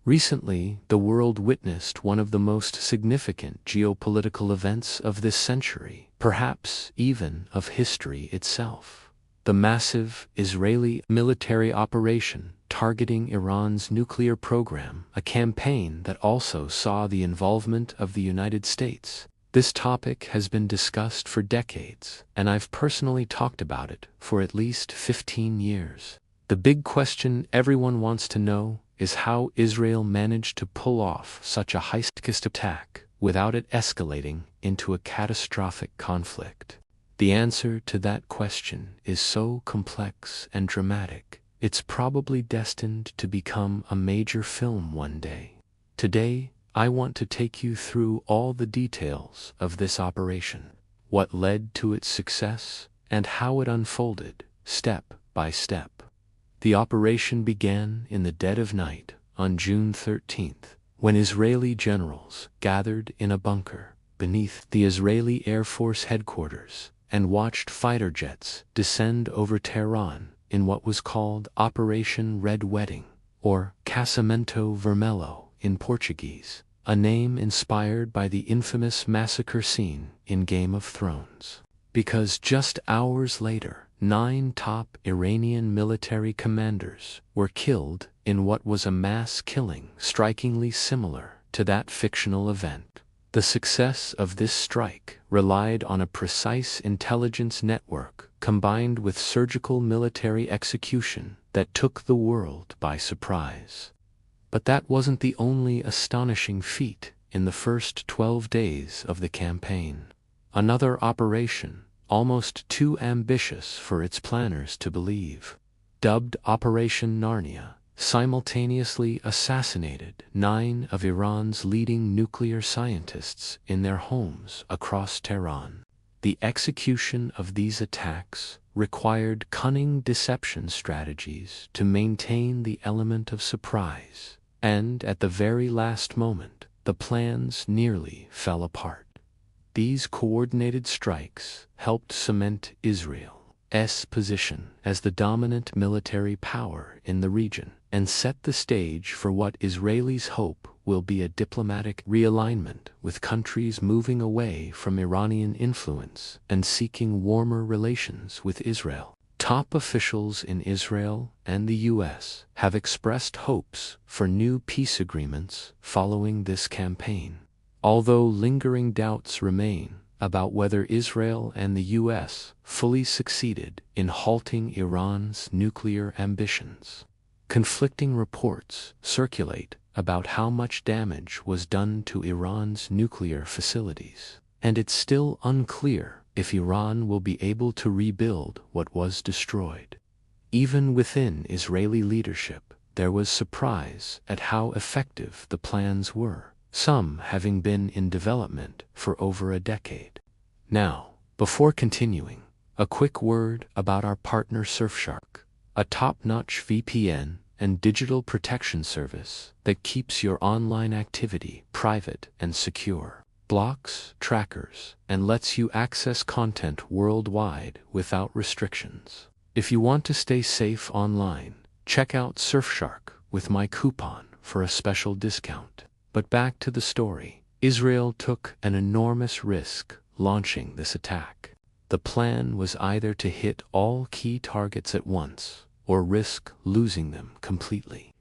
Recently, the world witnessed one of the most significant geopolitical events of this century, perhaps even of history itself. The massive Israeli military operation targeting Iran's nuclear program, a campaign that also saw the involvement of the United States. This topic has been discussed for decades, and I've personally talked about it for at least 15 years. The big question everyone wants to know is how Israel managed to pull off such a high-stakes attack without it escalating into a catastrophic conflict. The answer to that question is so complex and dramatic, it's probably destined to become a major film one day. Today, I want to take you through all the details of this operation, what led to its success, and how it unfolded, step by step. The operation began in the dead of night on June 13th, when Israeli generals gathered in a bunker beneath the Israeli Air Force headquarters and watched fighter jets descend over Tehran in what was called Operation Red Wedding, or Casamento Vermelho in Portuguese, a name inspired by the infamous massacre scene in Game of Thrones. Because just hours later, 9 top Iranian military commanders were killed in what was a mass killing strikingly similar to that fictional event. The success of this strike relied on a precise intelligence network combined with surgical military execution that took the world by surprise. But that wasn't the only astonishing feat in the first 12 days of the campaign. Another operation, almost too ambitious for its planners to believe, dubbed Operation Narnia, simultaneously assassinated 9 of Iran's leading nuclear scientists in their homes across Tehran. The execution of these attacks required cunning deception strategies to maintain the element of surprise, and at the very last moment, the plans nearly fell apart. These coordinated strikes helped cement Israel's position as the dominant military power in the region and set the stage for what Israelis hope will be a diplomatic realignment, with countries moving away from Iranian influence and seeking warmer relations with Israel. Top officials in Israel and the U.S. have expressed hopes for new peace agreements following this campaign, although lingering doubts remain about whether Israel and the U.S. fully succeeded in halting Iran's nuclear ambitions. Conflicting reports circulate about how much damage was done to Iran's nuclear facilities, and it's still unclear if Iran will be able to rebuild what was destroyed. Even within Israeli leadership, there was surprise at how effective the plans were, some having been in development for over a decade. Now, before continuing, a quick word about our partner Surfshark, a top-notch VPN and digital protection service that keeps your online activity private and secure, blocks trackers, and lets you access content worldwide without restrictions. If you want to stay safe online, check out Surfshark with my coupon for a special discount. But back to the story. Israel took an enormous risk launching this attack. The plan was either to hit all key targets at once or risk losing them completely,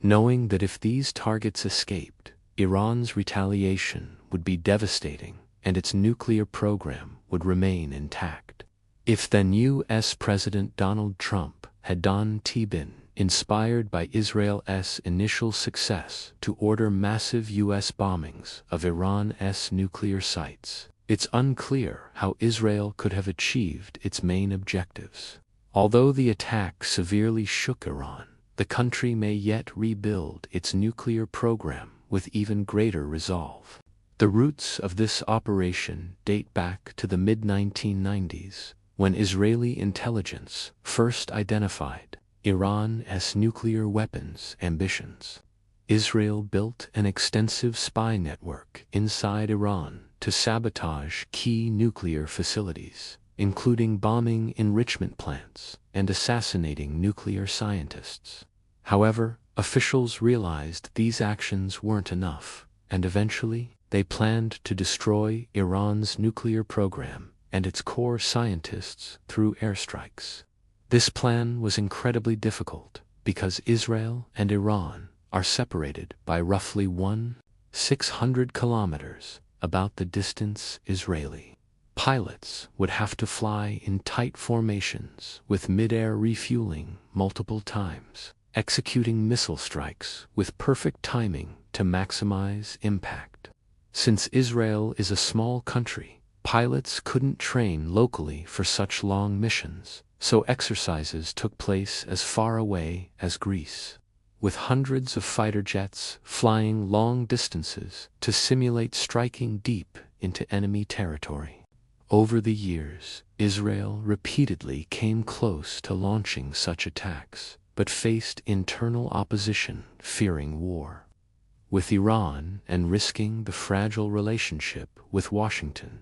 knowing that if these targets escaped, Iran's retaliation would be devastating and its nuclear program would remain intact. If then U.S. President Donald Trump had done been inspired by Israel's initial success to order massive U.S. bombings of Iran's nuclear sites, it's unclear how Israel could have achieved its main objectives. Although the attack severely shook Iran, the country may yet rebuild its nuclear program with even greater resolve. The roots of this operation date back to the mid-1990s, when Israeli intelligence first identified Iran's nuclear weapons ambitions. Israel built an extensive spy network inside Iran to sabotage key nuclear facilities, including bombing enrichment plants and assassinating nuclear scientists. However, Officials realized these actions weren't enough, and eventually they planned to destroy Iran's nuclear program and its core scientists through airstrikes. This plan was incredibly difficult because Israel and Iran are separated by roughly 1,600 kilometers, about the distance Israeli pilots would have to fly in tight formations with mid-air refueling multiple times, executing missile strikes with perfect timing to maximize impact. Since Israel is a small country, pilots couldn't train locally for such long missions, so exercises took place as far away as Greece, with hundreds of fighter jets flying long distances to simulate striking deep into enemy territory. Over the years, Israel repeatedly came close to launching such attacks, but faced internal opposition, fearing war with Iran and risking the fragile relationship with Washington.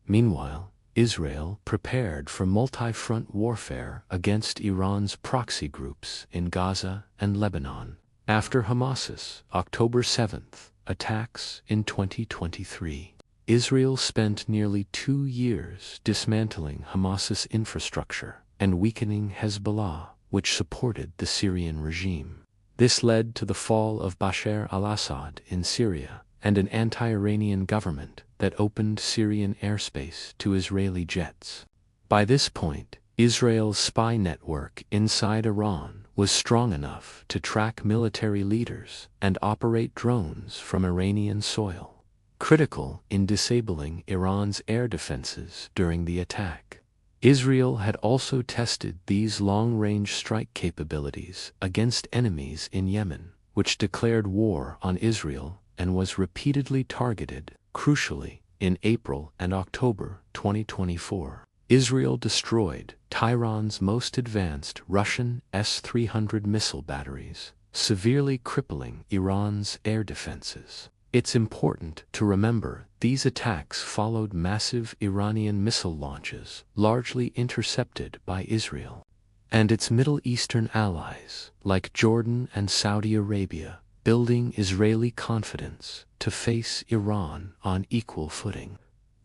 Meanwhile, Israel prepared for multi-front warfare against Iran's proxy groups in Gaza and Lebanon after Hamas's October 7th attacks in 2023. Israel spent nearly 2 years dismantling Hamas's infrastructure and weakening Hezbollah, which supported the Syrian regime. This led to the fall of Bashar al-Assad in Syria and an anti-Iranian government that opened Syrian airspace to Israeli jets. By this point, Israel's spy network inside Iran was strong enough to track military leaders and operate drones from Iranian soil, critical in disabling Iran's air defenses during the attack. Israel had also tested these long-range strike capabilities against enemies in Yemen, which declared war on Israel and was repeatedly targeted. Crucially, in April and October 2024, Israel destroyed Tehran's most advanced Russian S-300 missile batteries, severely crippling Iran's air defenses. It's important to remember these attacks followed massive Iranian missile launches, largely intercepted by Israel and its Middle Eastern allies, like Jordan and Saudi Arabia, building Israeli confidence to face Iran on equal footing.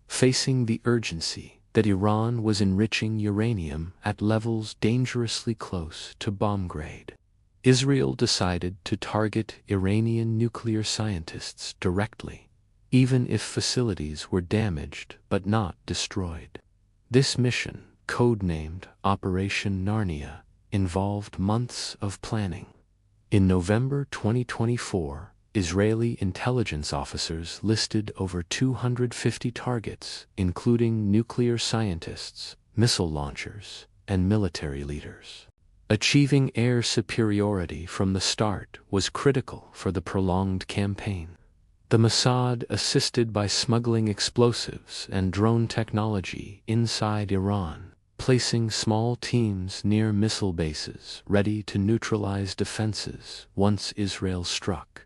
Facing the urgency that Iran was enriching uranium at levels dangerously close to bomb grade, Israel decided to target Iranian nuclear scientists directly, even if facilities were damaged but not destroyed. This mission, codenamed Operation Narnia, involved months of planning. In November 2024, Israeli intelligence officers listed over 250 targets, including nuclear scientists, missile launchers, and military leaders. Achieving air superiority from the start was critical for the prolonged campaign. The Mossad, assisted by smuggling explosives and drone technology inside Iran, placing small teams near missile bases ready to neutralize defenses once Israel struck.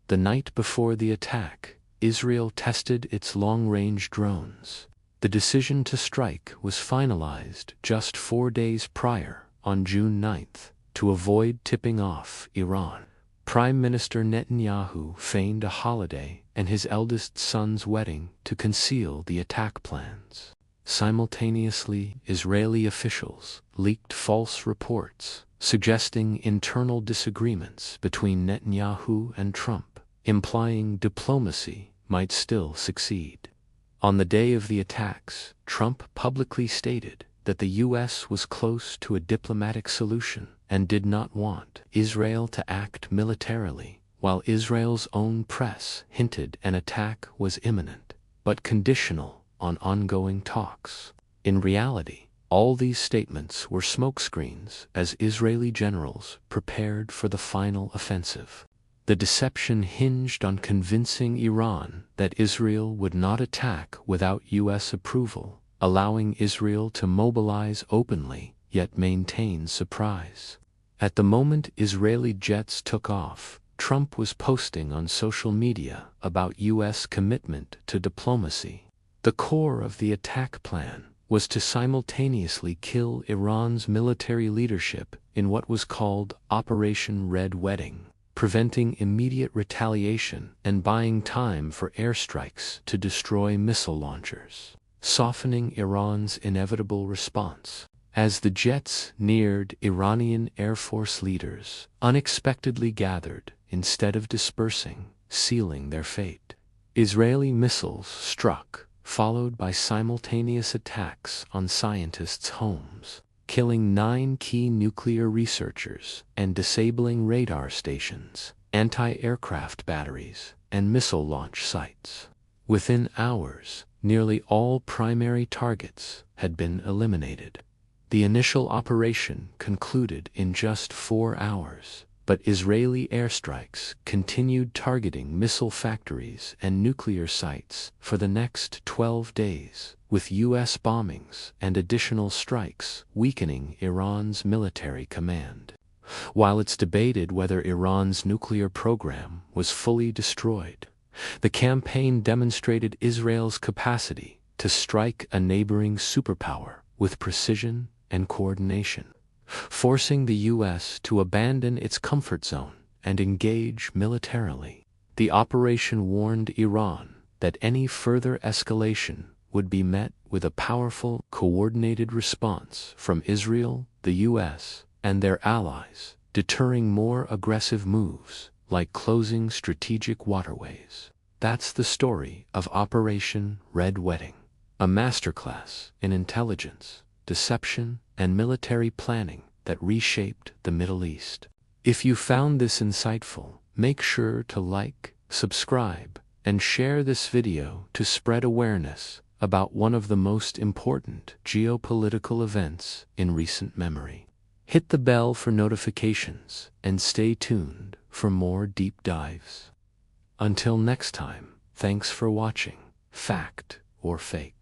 The night before the attack, Israel tested its long-range drones. The decision to strike was finalized just 4 days prior, on June 9th, to avoid tipping off Iran. Prime Minister Netanyahu feigned a holiday and his eldest son's wedding to conceal the attack plans. Simultaneously, Israeli officials leaked false reports suggesting internal disagreements between Netanyahu and Trump, implying diplomacy might still succeed. On the day of the attacks, Trump publicly stated that the U.S. was close to a diplomatic solution and did not want Israel to act militarily, while Israel's own press hinted an attack was imminent, but conditional on ongoing talks. In reality, all these statements were smokescreens as Israeli generals prepared for the final offensive. The deception hinged on convincing Iran that Israel would not attack without U.S. approval, allowing Israel to mobilize openly yet maintain surprise. At the moment Israeli jets took off, Trump was posting on social media about U.S. commitment to diplomacy. The core of the attack plan was to simultaneously kill Iran's military leadership in what was called Operation Red Wedding. preventing immediate retaliation and buying time for airstrikes to destroy missile launchers, softening Iran's inevitable response. As the jets neared, Iranian Air Force leaders unexpectedly gathered instead of dispersing, sealing their fate. Israeli missiles struck, followed by simultaneous attacks on scientists' homes, killing 9 key nuclear researchers and disabling radar stations, anti-aircraft batteries, and missile launch sites. Within hours, nearly all primary targets had been eliminated. The initial operation concluded in just 4 hours, but Israeli airstrikes continued targeting missile factories and nuclear sites for the next 12 days, with U.S. bombings and additional strikes weakening Iran's military command. While it's debated whether Iran's nuclear program was fully destroyed, the campaign demonstrated Israel's capacity to strike a neighboring superpower with precision and coordination, forcing the U.S. to abandon its comfort zone and engage militarily. The operation warned Iran that any further escalation would be met with a powerful, coordinated response from Israel, the U.S., and their allies, deterring more aggressive moves like closing strategic waterways. That's the story of Operation Red Wedding, a masterclass in intelligence, deception, and military planning that reshaped the Middle East. If you found this insightful, make sure to like, subscribe, and share this video to spread awareness about one of the most important geopolitical events in recent memory. Hit the bell for notifications and stay tuned for more deep dives. Until next time, thanks for watching, Fact or Fake.